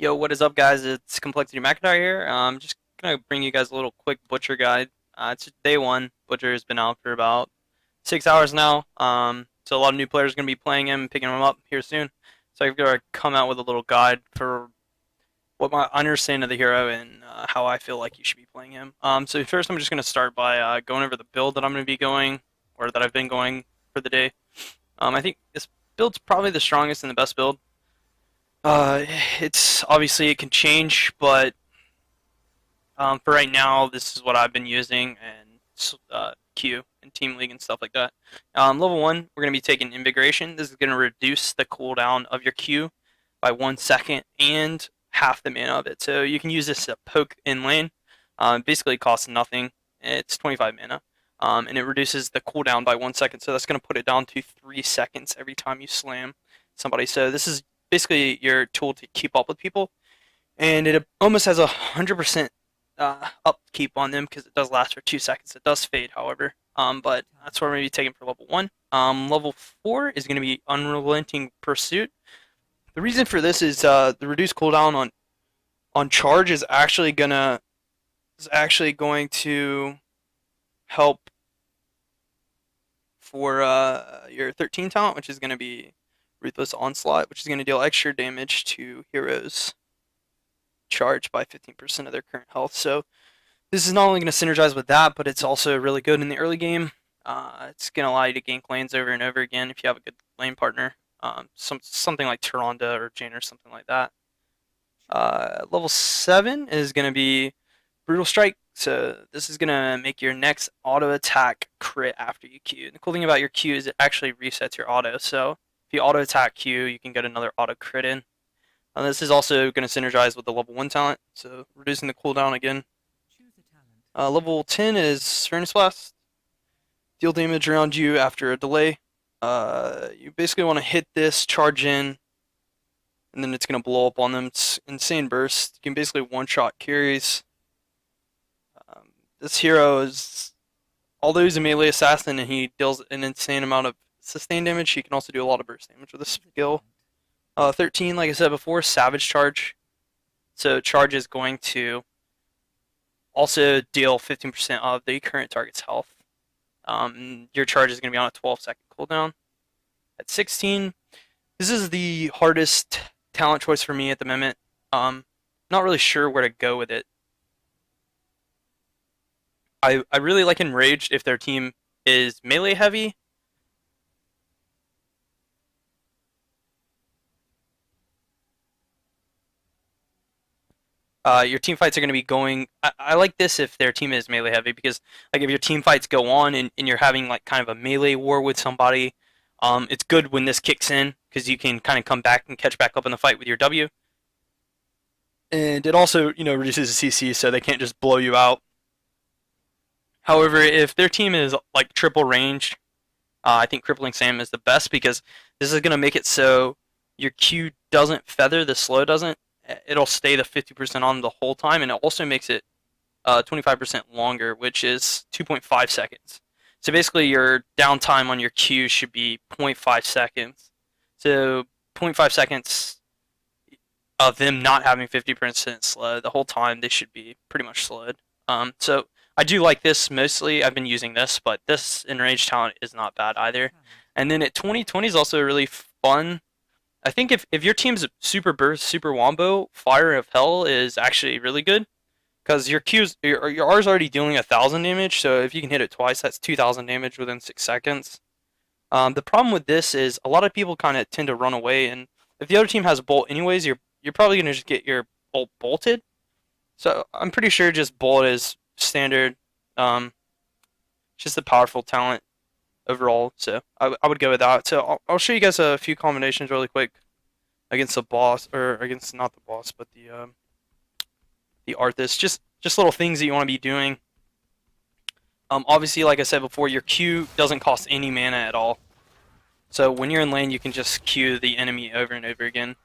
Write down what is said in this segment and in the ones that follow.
Yo, what is up, guys? It's compLexity McIntyre here. Just gonna bring you guys a little quick butcher guide. It's day one. Butcher has been out for about 6 hours now. So a lot of new players are gonna be playing him, picking him up here soon. So I've got to come out with a little guide for what my understanding of the hero and how I feel like you should be playing him. So first, I'm just gonna start by going over the build that I'm gonna be going, or that I've been going for the day. I think this build's probably the strongest and the best build. Uh, it's obviously it can change, but for right now, this is what I've been using and Q and Team League and stuff like that. Level one, we're gonna be taking Invigoration. This is gonna reduce the cooldown of your Q by 1 second and half the mana of it. So you can use this to poke in lane. Basically, it costs nothing. It's 25 mana. And it reduces the cooldown by 1 second. So that's gonna put it down to 3 seconds every time you slam somebody. So this is basically your tool to keep up with people, and it almost has 100% upkeep on them because it does last for 2 seconds. It does fade, however, but that's what we're going to be taking for level one. Level four is going to be Unrelenting Pursuit. The reason for this is the reduced cooldown on charge is actually going to help for your 13 talent, which is going to be Ruthless Onslaught, which is going to deal extra damage to heroes charged by 15% of their current health. So this is not only going to synergize with that, but it's also really good in the early game. It's going to allow you to gank lanes over and over again if you have a good lane partner. Something like Tyrande or Jane or something like that. Level 7 is going to be Brutal Strike. So this is going to make your next auto attack crit after you Q. And the cool thing about your Q is it actually resets your auto. So if you auto attack Q, you can get another auto crit in. This is also going to synergize with the level 1 talent, so reducing the cooldown again. Level 10 is Furnace Blast. Deal damage around you after a delay. You basically want to hit this, charge in, and then it's going to blow up on them. It's insane burst. You can basically one-shot carries. This hero is, although he's a melee assassin and he deals an insane amount of sustained damage, he can also do a lot of burst damage with this skill. 13, like I said before, Savage Charge. So charge is going to also deal 15% of the current target's health. Your charge is going to be on a 12-second cooldown. At 16, this is the hardest talent choice for me at the moment. Not really sure where to go with it. I really like Enraged if their team is melee heavy. Your team fights are going to be going. I like this if their team is melee heavy because, like, if your team fights go on and you're having like kind of a melee war with somebody, it's good when this kicks in because you can kind of come back and catch back up in the fight with your W. And it also, reduces the CC so they can't just blow you out. However, if their team is like triple ranged, I think Crippling Sam is the best because this is going to make it so your Q doesn't feather, the slow doesn't. It'll stay the 50% on the whole time, and it also makes it 25% longer, which is 2.5 seconds. So basically, your downtime on your Q should be zero point 0.5 seconds. So 0.5 seconds of them not having 50% slow the whole time, they should be pretty much slowed. So I do like this mostly. I've been using this, but this Enraged talent is not bad either. And then at 2020 is also really fun. I think if your team's super burst, super wombo, Fire of Hell is actually really good because your R is already dealing 1,000 damage. So if you can hit it twice, that's 2,000 damage within 6 seconds. The problem with this is a lot of people kind of tend to run away, and if the other team has a bolt anyways, you're probably gonna just get your bolt bolted. So I'm pretty sure just bolt is standard. Just a powerful talent overall, so I would go with that. So I'll show you guys a few combinations really quick against the boss, or against not the boss, but the Arthas. Just little things that you want to be doing. Obviously, like I said before, your Q doesn't cost any mana at all. So when you're in lane, you can just Q the enemy over and over again.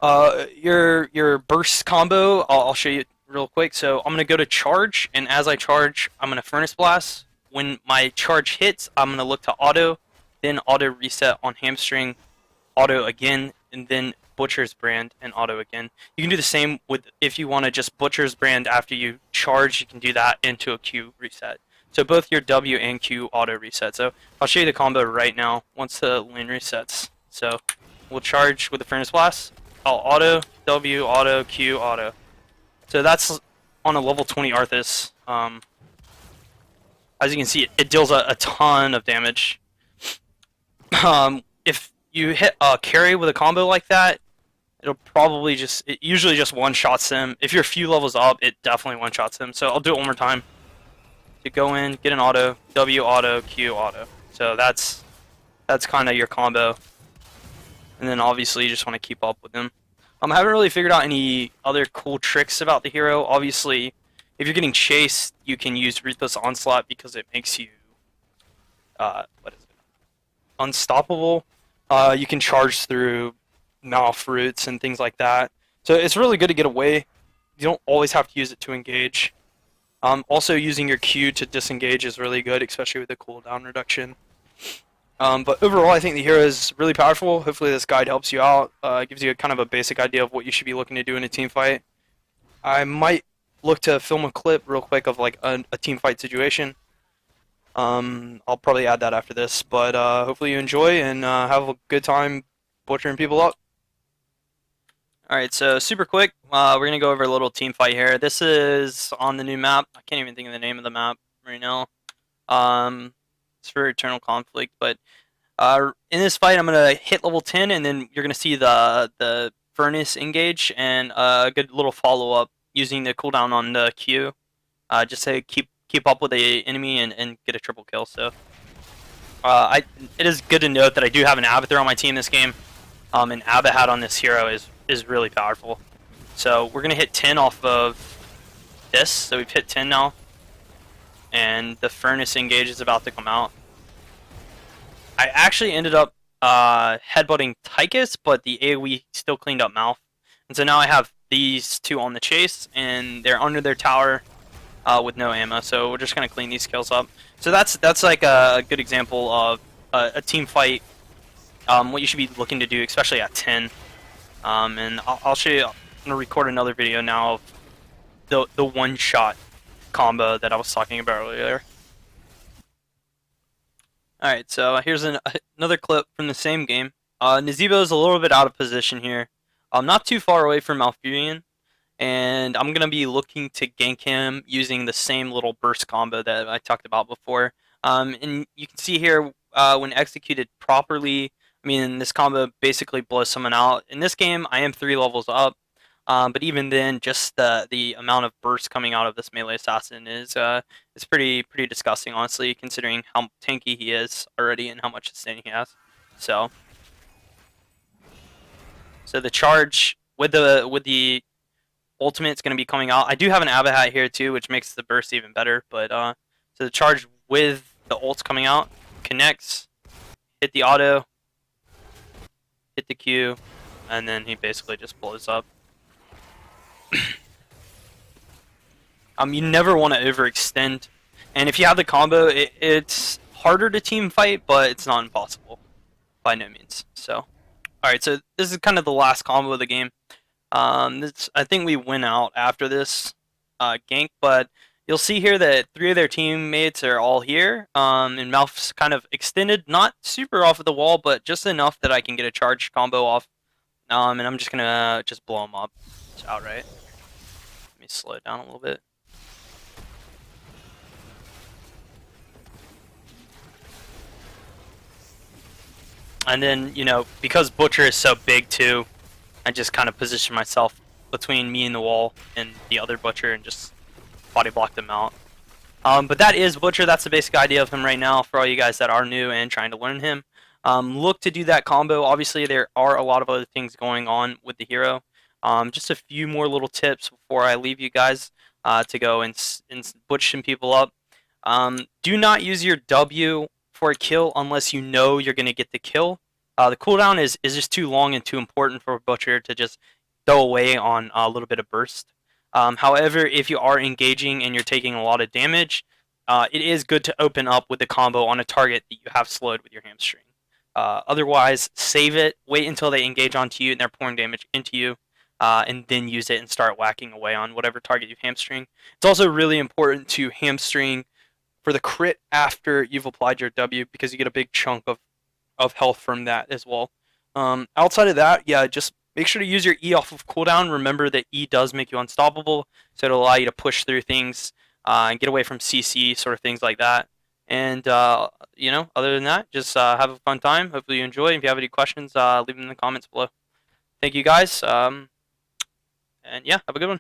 Your burst combo, I'll show you real quick. So I'm gonna go to charge, and as I charge, I'm gonna Furnace Blast. When my charge hits, I'm gonna look to auto, then auto reset on hamstring, auto again, and then Butcher's Brand and auto again. You can do the same with if you want to just Butcher's Brand after you charge. You can do that into a Q reset. So both your W and Q auto reset. So I'll show you the combo right now once the lane resets. So we'll charge with the Furnace Blast. I'll auto W auto Q auto. So that's on a level 20 Arthas. As you can see, it deals a ton of damage. If you hit a carry with a combo like that, it usually just one-shots them. If you're a few levels up, it definitely one-shots them. So I'll do it one more time. You go in, get an auto, W auto, Q auto. So that's kind of your combo. And then obviously you just want to keep up with them. I haven't really figured out any other cool tricks about the hero. Obviously, if you're getting chased, you can use Ruthless Onslaught because it makes you unstoppable. You can charge through mouth roots and things like that. So it's really good to get away. You don't always have to use it to engage. Also, using your Q to disengage is really good, especially with the cooldown reduction. But overall, I think the hero is really powerful. Hopefully this guide helps you out. It gives you kind of a basic idea of what you should be looking to do in a team fight. I might look to film a clip real quick of like a team fight situation. I'll probably add that after this, but hopefully you enjoy and have a good time butchering people up. Alright, so super quick, we're going to go over a little team fight here. This is on the new map. I can't even think of the name of the map right now. It's for Eternal Conflict, but in this fight I'm going to hit level 10 and then you're going to see the Furnace engage and a good little follow-up using the cooldown on the Q. Just to keep up with the enemy and get a triple kill. So it is good to note that I do have an Abathur on my team this game. An Abahat on this hero is really powerful. So we're going to hit 10 off of this. So we've hit 10 now. And the Furnace engage is about to come out. I actually ended up headbutting Tychus, but the AoE still cleaned up Mouth. And so now I have these two on the chase, and they're under their tower with no ammo. So we're just going to clean these kills up. So that's like a good example of a team fight, what you should be looking to do, especially at 10. And I'll show you, I'm going to record another video now of the one-shot combo that I was talking about earlier. Alright, so here's another clip from the same game. Nazeebo is a little bit out of position here. I'm not too far away from Malfurion, and I'm going to be looking to gank him using the same little burst combo that I talked about before. And you can see here, when executed properly, I mean, this combo basically blows someone out. In this game, I am 3 levels up, but even then, just the amount of burst coming out of this melee assassin is pretty disgusting, honestly, considering how tanky he is already and how much sustain he has. So the charge with the ultimate is going to be coming out. I do have an Abahat here too, which makes the burst even better. But so the charge with the ult's coming out, connects, hit the auto, hit the Q, and then he basically just blows up. You never want to overextend, and if you have the combo, it's harder to team fight, but it's not impossible by no means. So, alright, so this is kind of the last combo of the game. I think we win out after this gank, but you'll see here that 3 of their teammates are all here, and Malph's kind of extended, not super off of the wall, but just enough that I can get a charge combo off, and I'm just gonna blow him up outright. Let me slow it down a little bit. And then, you know, because Butcher is so big too, I just kind of position myself between me and the wall and the other Butcher and just body block them out. But that is Butcher. That's the basic idea of him right now for all you guys that are new and trying to learn him. Look to do that combo. Obviously, there are a lot of other things going on with the hero. Just a few more little tips before I leave you guys to go and butch some people up. Do not use your W for a kill unless you know you're going to get the kill. The cooldown is just too long and too important for a Butcher to just throw away on a little bit of burst. However, if you are engaging and you're taking a lot of damage, it is good to open up with the combo on a target that you have slowed with your hamstring. Otherwise, save it, wait until they engage onto you and they're pouring damage into you, and then use it and start whacking away on whatever target you've hamstring. It's also really important to hamstring for the crit after you've applied your W because you get a big chunk of health from that as well. Outside of that, yeah, just make sure to use your E off of cooldown. Remember that E does make you unstoppable, so it'll allow you to push through things and get away from CC, sort of things like that. And other than that, just have a fun time. Hopefully you enjoy. If you have any questions, leave them in the comments below. Thank you guys. And yeah, have a good one.